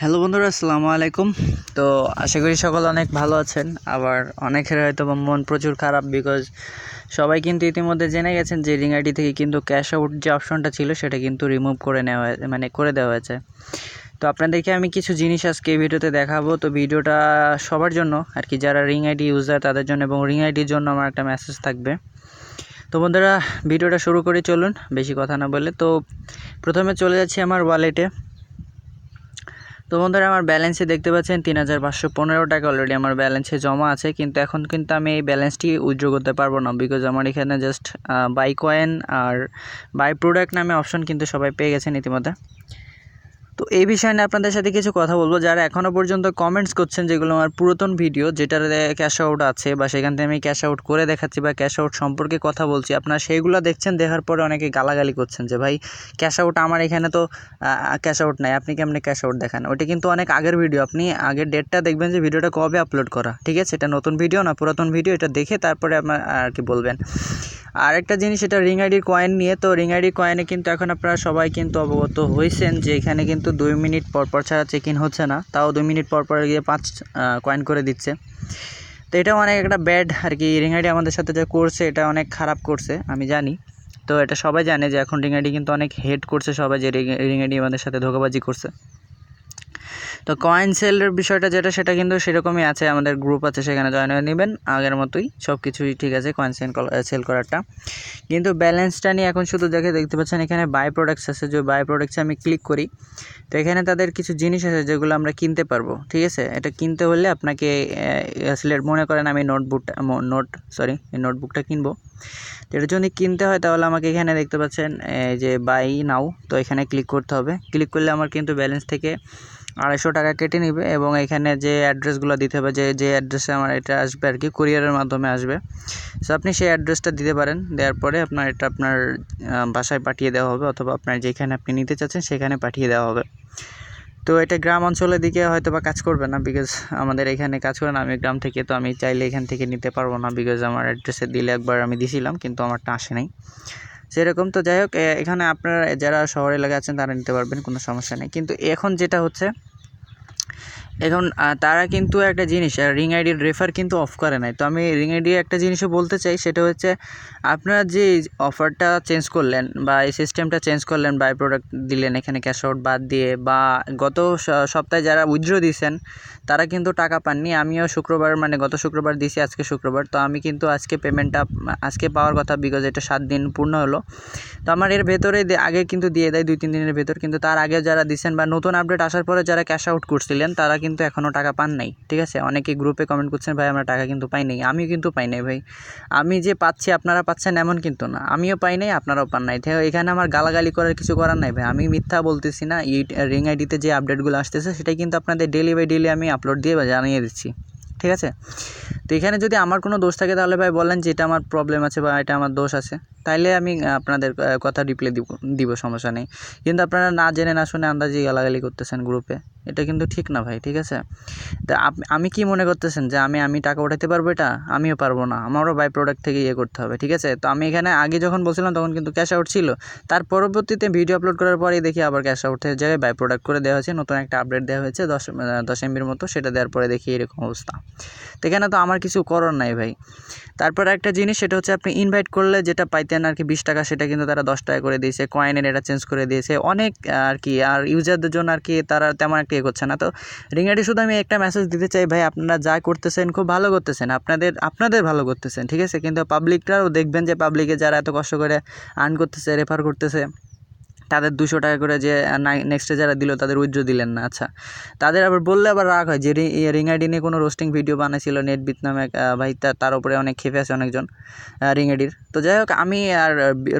Hello বন্ধুরা, আসসালামু আলাইকুম। তো আশা করি সকলে অনেক ভালো আছেন। আবার অনেকের হয়তো মন প্রচুর খারাপ, বিকজ সবাই কিন্তু ইতিমধ্যে জেনে গেছেন যে রিং আইডি থেকে কিন্তু ক্যাশ আউট যে অপশনটা ছিল সেটা কিন্তু রিমুভ করে নেওয়া করে দেওয়া হয়েছে। তো আপনাদেরকে আমি কিছু জিনিস আজকে এই ভিডিওতে দেখাবো। তো ভিডিওটা সবার জন্য আর কি, যারা রিং আইডি ইউজার তাদের জন্য, এবং রিং আইডির জন্য আমার একটা মেসেজ থাকবে। তো বন্ধুরা, ভিডিওটা শুরু করে চলুন বেশি কথা না বলে। তো প্রথমে চলে যাচ্ছি আমার ওয়ালেটে। তো বন্ধুরা, আমার ব্যালেন্সে দেখতে পাচ্ছেন 3515 টাকা অলরেডি আমার ব্যালেন্সে জমা আছে, কিন্তু এখন কিন্তু আমি এই ব্যালেন্সটি উইথড্র করতে পারবো না, বিকজ আমার এখানে জাস্ট বাই কয়েন আর বাই প্রোডাক্ট নামে অপশন কিন্তু সবাই পেয়ে গেছেন ইতিমধ্যে। তো এই বিষয় নিয়ে আপনাদের সাথে কিছু কথা বলবো। যারা এখনও পর্যন্ত কমেন্টস করছেন যেগুলো আমার পুরাতন ভিডিও, যেটার ক্যাশ আউট আছে বা সেখান থেকে আমি ক্যাশ আউট করে দেখাচ্ছি বা ক্যাশ আউট সম্পর্কে কথা বলছি, আপনারা সেইগুলো দেখছেন, দেখার পরে অনেকে গালাগালি করছেন যে ভাই ক্যাশ আউট আমার এখানে তো ক্যাশ আউট নাই, আপনি কেমনি ক্যাশ আউট দেখান। ওটা কিন্তু অনেক আগের ভিডিও, আপনি আগের ডেটটা দেখবেন যে ভিডিওটা কবে আপলোড করা, ঠিক আছে? এটা নতুন ভিডিও না, পুরাতন ভিডিও। এটা দেখে তারপরে আপনার আর কি বলবেন। আর একটা জিনিস, এটা রিং আইডির কয়েন নিয়ে। তো রিং আইডির কয়েনে কিন্তু এখন আপনারা সবাই কিন্তু অবগত হয়েছেন যে এখানে কিন্তু 2 মিনিট পর ছাড়া চেক ইন হচ্ছে না, তাও 2 মিনিট পর গিয়ে 5 কয়েন করে দিচ্ছে। তো এটা অনেক একটা ব্যাড আর কি। রিং আইডি আমাদের সাথে যা করছে এটা অনেক খারাপ করছে, আমি জানি। তো এটা সবাই জানে যে এখন রিং আইডি কিন্তু অনেক হেট করছে সবাই, যে রিং আইডি আমাদের সাথে ধোঁকাবাজি করছে। তো কয়েন সেলের বিষয়টা যেটা, সেটা কিন্তু সেরকমই আছে, আমাদের গ্রুপ আছে, সেখানে জয়েন হয়ে নেবেন। আগের মতোই সব কিছুই ঠিক আছে কয়েন সেল করারটা। কিন্তু ব্যালেন্সটা নিয়ে এখন শুধু দেখতে পাচ্ছেন এখানে বাই প্রোডাক্টস আছে। যে বাই প্রোডাক্টসে আমি ক্লিক করি, তো এখানে তাদের কিছু জিনিস আছে যেগুলো আমরা কিনতে পারবো, ঠিক আছে? এটা কিনতে হলে আপনাকে মনে করেন আমি এই নোটবুকটা কিনবো। তো এটা যদি কিনতে হয় তাহলে আমাকে এখানে দেখতে পাচ্ছেন যে বাই নাও, তো এখানে ক্লিক করতে হবে। ক্লিক করলে আমার কিন্তু ব্যালেন্স থেকে 250 টাকা কেটে নেবে, এবং এখানে যে অ্যাড্রেসগুলো দিতে হবে, যে অ্যাড্রেসে আমার এটা আসবে আর কি, কুরিয়ারের মাধ্যমে আসবে। সো আপনি সেই অ্যাড্রেসটা দিতে পারেন। দেওয়ার পরে এটা আপনার বাসায় পাঠিয়ে দেওয়া হবে, অথবা আপনার যেখানে আপনি নিতে চাচ্ছেন সেখানে পাঠিয়ে দেওয়া হবে। তো এটা গ্রাম অঞ্চলের দিকে হয়তো বা কাজ করবে না, বিকজ আমাদের এখানে কাজ করে না। আমি গ্রাম থেকে, তো আমি চাইলে এখান থেকে নিতে পারবো না, বিকজ আমার অ্যাড্রেসে দিলে একবার আমি দিছিলাম কিন্তু আমারটা আসে নাই সেরকম। তো যাই হোক, এখানে আপনারা যারা শহর এলাকায় আছেন তারা নিতে পারবেন, কোনো সমস্যা নেই। কিন্তু এখন যেটা হচ্ছে, এখন তারা কিন্তু একটা জিনিস, রিং আইডির রেফার কিন্তু অফ করে নাই। তো আমি রিং আইডির একটা জিনিসও বলতে চাই, সেটা হচ্ছে আপনারা যে অফারটা চেঞ্জ করলেন বা এই সিস্টেমটা চেঞ্জ করলেন, বাই প্রোডাক্ট দিলেন এখানে ক্যাশ আউট বাদ দিয়ে, বা গত সপ্তাহে যারা উইথড্র দিয়েছেন তারা কিন্তু টাকা পাননি। আমিও গত শুক্রবার দিয়েছি, আজকে শুক্রবার। তো আমি কিন্তু আজকে পেমেন্টটা আজকে পাওয়ার কথা, বিকজ এটা 7 দিন পূর্ণ হলো। তো আমার এর ভেতরে আগে কিন্তু দিয়ে দেয় 2-3 দিনের ভেতর, কিন্তু তার আগে যারা দিচ্ছেন বা নতুন আপডেট আসার পরে যারা ক্যাশ আউট করছিলেন তারা কিন্তু এখনও টাকা পান নাই, ঠিক আছে? অনেকে গ্রুপে কমেন্ট করছেন ভাই আমরা টাকা কিন্তু পাই নাই। আমিও কিন্তু পাই নাই ভাই। আমি যে পাচ্ছি আপনারা পাচ্ছেন এমন কিন্তু না, আমিও পাই নাই আপনারাও পান নাই। এখানে আমার গালাগালি করার কিছু করার নাই ভাই, আমি মিথ্যা বলতেছি না। এই রিং আইডিতে যে আপডেটগুলো আসতেছে সেটাই কিন্তু আপনাদের ডেলি বাই ডেলি আমি আপলোড দিয়ে জানিয়ে দিচ্ছি, ঠিক আছে? তো এখানে যদি আমার কোনো দোষ থাকে তাহলে ভাই বলেন যে এটা আমার প্রবলেম আছে বা এটা আমার দোষ আছে, তাইলে আমি আপনাদের কথা রিপ্লাই দিব, সমস্যা নেই। কিন্তু আপনারা না জেনে না শুনে আন্দাজে গালাগালি করতেছেন গ্রুপে, এটা কিন্তু ঠিক না ভাই, ঠিক আছে? তা আমি কি মনে করতেছেন যে আমি টাকা উঠাতে পারবো? এটা আমিও পারবো না, আমারও বাই প্রোডাক্ট থেকে করতে হবে, ঠিক আছে? তো আমি এখানে আগে যখন বলছিলাম তখন কিন্তু ক্যাশ আউট ছিল, তার পরবর্তীতে ভিডিও আপলোড করার পরেই দেখি আবার ক্যাশ আউটের জায়গায় বাই প্রোডাক্ট করে দেওয়া হয়েছে। নতুন একটা আপডেট দেওয়া হয়েছে 10 MBর মতো, সেটা দেওয়ার পরে দেখি এরকম অবস্থা। তো এখানে তো আমার কিছু করার নাই ভাই। তারপর একটা জিনিস, সেটা হচ্ছে আপনি ইনভাইট করলে যেটা পাইতেন আর কি 20 টাকা, সেটা কিন্তু তারা 10 টাকা করে দিয়েছে। কয়েনের এটা চেঞ্জ করে দিয়েছে অনেক আর কি, আর ইউজারদের জন্য আর কি তারা তেমন একটা করছে না। তো রিং আইডি শুধু আমি একটা মেসেজ দিতে চাই, ভাই আপনারা যা করতেছেন খুব ভালো করতেছেন, আপনাদের ভালো করতেছেন, ঠিক আছে? কিন্তু পাবলিকটাও দেখবেন, যে পাবলিকে যারা এত কষ্ট করে আর্ন করতেছে, রেফার করতেছে, তাদের 200 টাকা করে যে নেক্সটে যারা দিল তাদের উইথড্র দিলেন না। আচ্ছা, তাদের আবার বললে আবার রাগ হয় যে রিং আইডি নিয়ে কোনো রোস্টিং ভিডিও বানাইছিল নেটবিট নামে ভাই, তার উপরে অনেক খেপে আছে অনেকজন রিং আইডির। তো যাই হোক, আমি আর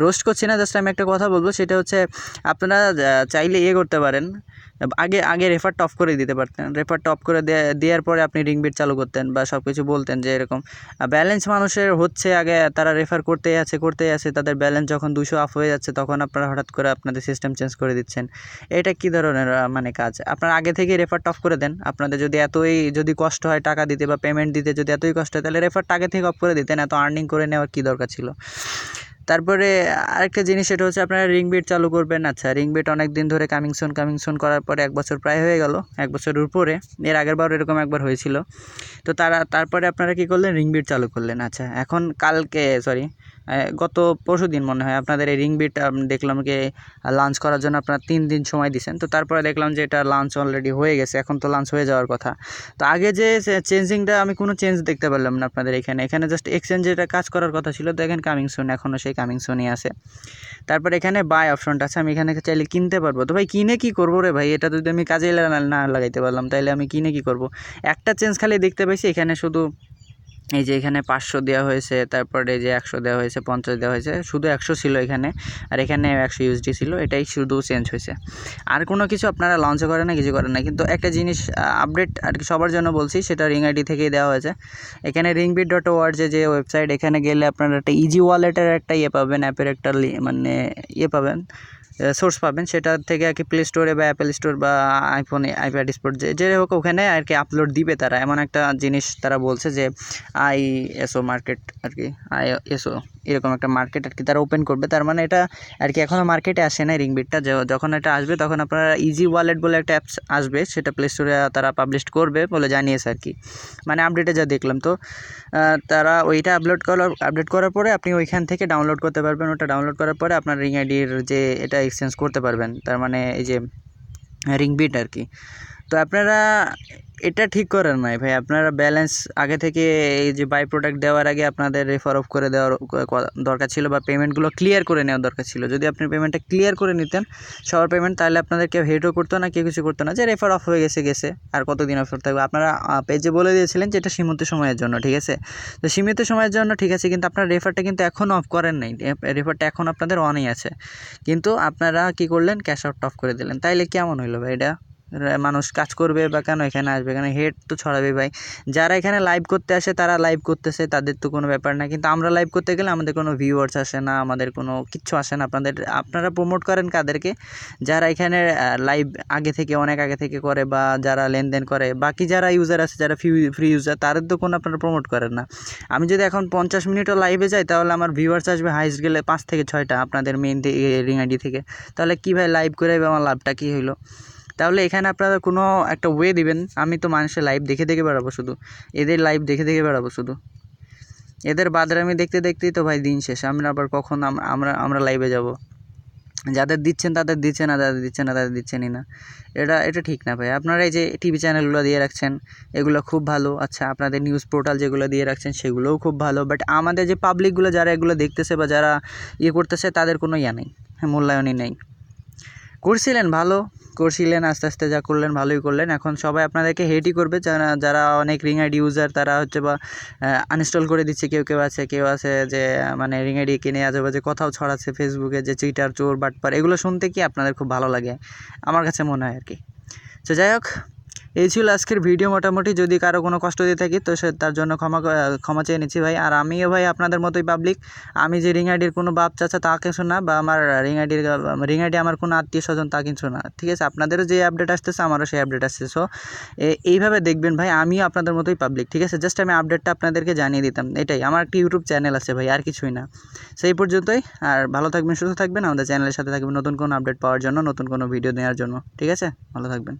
রোস্ট করছি না, জাস্ট আমি একটা কথা বলবো, সেটা হচ্ছে আপনারা চাইলে করতে পারেন, আগে রেফারটা অফ করে দিতে পারতেন। রেফারটা অফ করে দেওয়ার পরে আপনি রিং বিট চালু করতেন বা সব কিছু বলতেন যে এরকম ব্যালেন্স মানুষের হচ্ছে, আগে তারা রেফার করতেই আছে, তাদের ব্যালেন্স যখন 200 আপ হয়ে যাচ্ছে তখন আপনারা হঠাৎ করে আপনাদের সিস্টেম চেঞ্জ করে দিচ্ছেন। এটা কী ধরনের কাজ? আপনারা আগে থেকেই রেফারটা অফ করে দেন। আপনাদের যদি কষ্ট হয় টাকা দিতে বা পেমেন্ট দিতে, যদি এতই কষ্ট হয় তাহলে রেফারটা আগে থেকে অফ করে দিতেন, এত আর্নিং করে নেওয়ার কী দরকার ছিল? তারপরে আরেকটা জিনিস সেটা হচ্ছে আপনারা রিং বিট চালু করবেন। আচ্ছা রিং বিট অনেক দিন ধরে কামিং সুন করার পরে 1 বছর প্রায় হয়ে গেল, 1 বছরের উপরে। এর আগের বার এরকম একবার হয়েছিল। তো তারপরে আপনারা কী করলেন, রিং বিট চালু করলেন। আচ্ছা এখন গত পরশুদিন মনে হয় আপনাদের এই রিং বিট দেখলাম কি লাঞ্চ করার জন্য আপনারা 3 দিন সময় দিয়েছেন। তো তারপরে দেখলাম যে এটা লাঞ্চ অলরেডি হয়ে গেছে, এখন তো লাঞ্চ হয়ে যাওয়ার কথা। তো আগে যে চেঞ্জিংটা আমি কোনো চেঞ্জ দেখতে পারলাম না আপনাদের এখানে জাস্ট এক্সচেঞ্জ যেটা কাজ করার কথা ছিল, দেখেন কামিং সুন, এখনও সেই কামিং সুনই আছে। তারপর এখানে বাই অপশনটা আছে, আমি এখানে চাইলে কিনতে পারবো। তো ভাই কিনে কি করবো রে ভাই, এটা যদি আমি কাজে না লাগাইতে পারলাম তাহলে আমি কিনে কি করব। একটা চেঞ্জ খালি দেখতে পাইছি, এখানে শুধু এই যে এখানে 500 দেওয়া হয়েছে, তারপরে এই যে 100 দেওয়া হয়েছে, 50 দেওয়া হয়েছে, শুধু 100 ছিল এখানে, আর এখানে 100 ইউএসডি ছিল, এটাই শুধু চেঞ্জ হয়েছে। আর কোনো কিছু আপনারা লঞ্চ করেন না, কিছু করেন না। কিন্তু একটা জিনিস আপডেট আর কি সবার জন্য বলছি, সেটা রিং আইডি থেকেই দেওয়া হয়েছে। এখানে ringbit.org যে ওয়েবসাইট, এখানে গেলে আপনারা একটা ইজি ওয়ালেটের একটা পাবেন, অ্যাপের একটা মানে পাবেন, সোর্স পাবেন। সেটা থেকে আর কি প্লে স্টোরে বা অ্যাপেল স্টোর বা আইফোনে আইপ্যাড স্টোর যে হোক ওখানে আর কি আপলোড দিবে তারা। এমন একটা জিনিস তারা বলছে যে আইএসও মার্কেট আর কি, আইএসও এরকম একটা মার্কেট আর কি তারা ওপেন করবে। তার মানে এটা আর কি এখনও মার্কেটে আসে না রিংবিটটা, যখন এটা আসবে তখন আপনারা ইজি ওয়ালেট বলে একটা অ্যাপস আসবে, সেটা প্লে স্টোরে তারা পাবলিশ করবে বলে জানিয়েছে আর কি, মানে আপডেটে যা দেখলাম। তো তারা ওইটা আপডেট করার পরে আপনি ওইখান থেকে ডাউনলোড করতে পারবেন। ওটা ডাউনলোড করার পরে আপনার রিং আইডির যে এটা এক্সচেঞ্জ করতে পারবেন, তার মানে এই যে রিংবিট আর কি। তো আপনারা এটা ঠিক করেন নাই ভাই, আপনারা ব্যালেন্স আগে থেকে এই যে বাই প্রোডাক্ট দেওয়ার আগে আপনাদের রেফার অফ করে দেওয়ার দরকার ছিল, বা পেমেন্টগুলো ক্লিয়ার করে নেওয়ার দরকার ছিল। যদি আপনি পেমেন্টটা ক্লিয়ার করে নিতেন সবার পেমেন্ট, তাহলে আপনাদের কেউ হেটও করতো না, কেউ কিছু করতো না, যে রেফার অফ হয়ে গেছে আর কতদিন অফার থাকবে। আপনারা পেজে বলে দিয়েছিলেন যে এটা সীমিত সময়ের জন্য, ঠিক আছে। তো সীমিত সময়ের জন্য ঠিক আছে, কিন্তু আপনার রেফারটা কিন্তু এখনও অফ করেন নাই, রেফারটা এখন আপনাদের অনই আছে, কিন্তু আপনারা কি করলেন, ক্যাশ আউট অফ করে দিলেন। তাইলে কেমন হইলো ভাই, এটা মানুষ কাজ করবে বা কেন এখানে আসবে, এখানে হেড তো ছড়াবে ভাই। যারা এখানে লাইভ করতে আসে তারা লাইভ করতেছে, তাদের তো কোনো ব্যাপার না, কিন্তু আমরা লাইভ করতে গেলে আমাদের কোনো ভিউয়ার্স আসে না, আমাদের কোনো কিচ্ছু আসে না। আপনারা প্রমোট করেন কাদেরকে, যারা এখানে লাইভ অনেক আগে থেকে করে, বা যারা লেনদেন করে। বাকি যারা ইউজার আছে, যারা ফ্রি ইউজার, তাদের তো কোনো আপনারা প্রমোট করেন না। আমি যদি এখন 50 মিনিটও লাইভে যাই, তাহলে আমার ভিউয়ার্স আসবে হাইস্ট গেলে 5 থেকে 6টা আপনাদের মেইন রিং আইডি থেকে। তাহলে কী ভাই, লাইভ করে আমার লাভটা কী হইলো? তাহলে এখানে আপনারা কোনো একটা ওয়ে দিবেন। আমি তো মানুষের লাইভ দেখে বেড়াবো শুধু, এদের লাইভ দেখে বেড়াবো শুধু, এদের বাদরামি দেখতেই তো ভাই দিন শেষ। আমরা আবার কখন আমরা লাইভে যাব? যাদের দিচ্ছেন তাদের দিচ্ছেন, না যাদের দিচ্ছেন না তাদের দিচ্ছেনই না। এটা ঠিক না ভাই। আপনারা এই যে টিভি চ্যানেলগুলো দিয়ে রাখছেন, এগুলো খুব ভালো। আচ্ছা আপনাদের নিউজ পোর্টাল যেগুলো দিয়ে রাখছেন সেগুলোও খুব ভালো, বাট আমাদের যে পাবলিকগুলো যারা এগুলো দেখতেছে বা যারা করতেছে, তাদের কোনো নেই, মূল্যায়নই নেই। করছিলেন আস্তে আস্তে যা করলেন ভালোই করলেন। এখন সবাই আপনাদেরকে হেটই করবে, যারা অনেক রিং আইডি ইউজার, তারা হচ্ছে বা আনইনস্টল করে দিচ্ছে। কেউ আছে যে মানে রিং আইডি কিনে আজেবাজে কথাও ছড়াচ্ছে ফেসবুকে, যে চিটার, চোর, বাটপার, এগুলো শুনতে কি আপনাদের খুব ভালো লাগে, আমার কাছে মনে হয় আর কি। তো যাই হোক, এই ছিল আজকের ভিডিও। মোটামুটি যদি কারো কোনো কষ্ট দিয়ে থাকি তো তার জন্য ক্ষমা চেয়ে নিচ্ছি ভাই। আর আমিও ভাই আপনাদের মতোই পাবলিক, আমি যে রিং আইডির কোনো বাপ চাচা তা কিছু না, বা আমার রিং আইডি আমার কোনো আত্মীয় স্বজন তা কিছু না, ঠিক আছে। আপনাদেরও যে আপডেট আসতেছে আমারও সেই আপডেট আসছে। সো এইভাবে দেখবেন ভাই, আমিও আপনাদের মতোই পাবলিক, ঠিক আছে। জাস্ট আমি আপডেটটা আপনাদেরকে জানিয়ে দিতাম, এটাই। আমার একটা ইউটিউব চ্যানেল আছে ভাই, আর কিছুই না। সেই পর্যন্তই। আর ভালো থাকবেন, সুস্থ থাকবেন, আমাদের চ্যানেলের সাথে থাকবেন নতুন কোনো আপডেট পাওয়ার জন্য, নতুন কোনো ভিডিও নেওয়ার জন্য, ঠিক আছে। ভালো থাকবেন।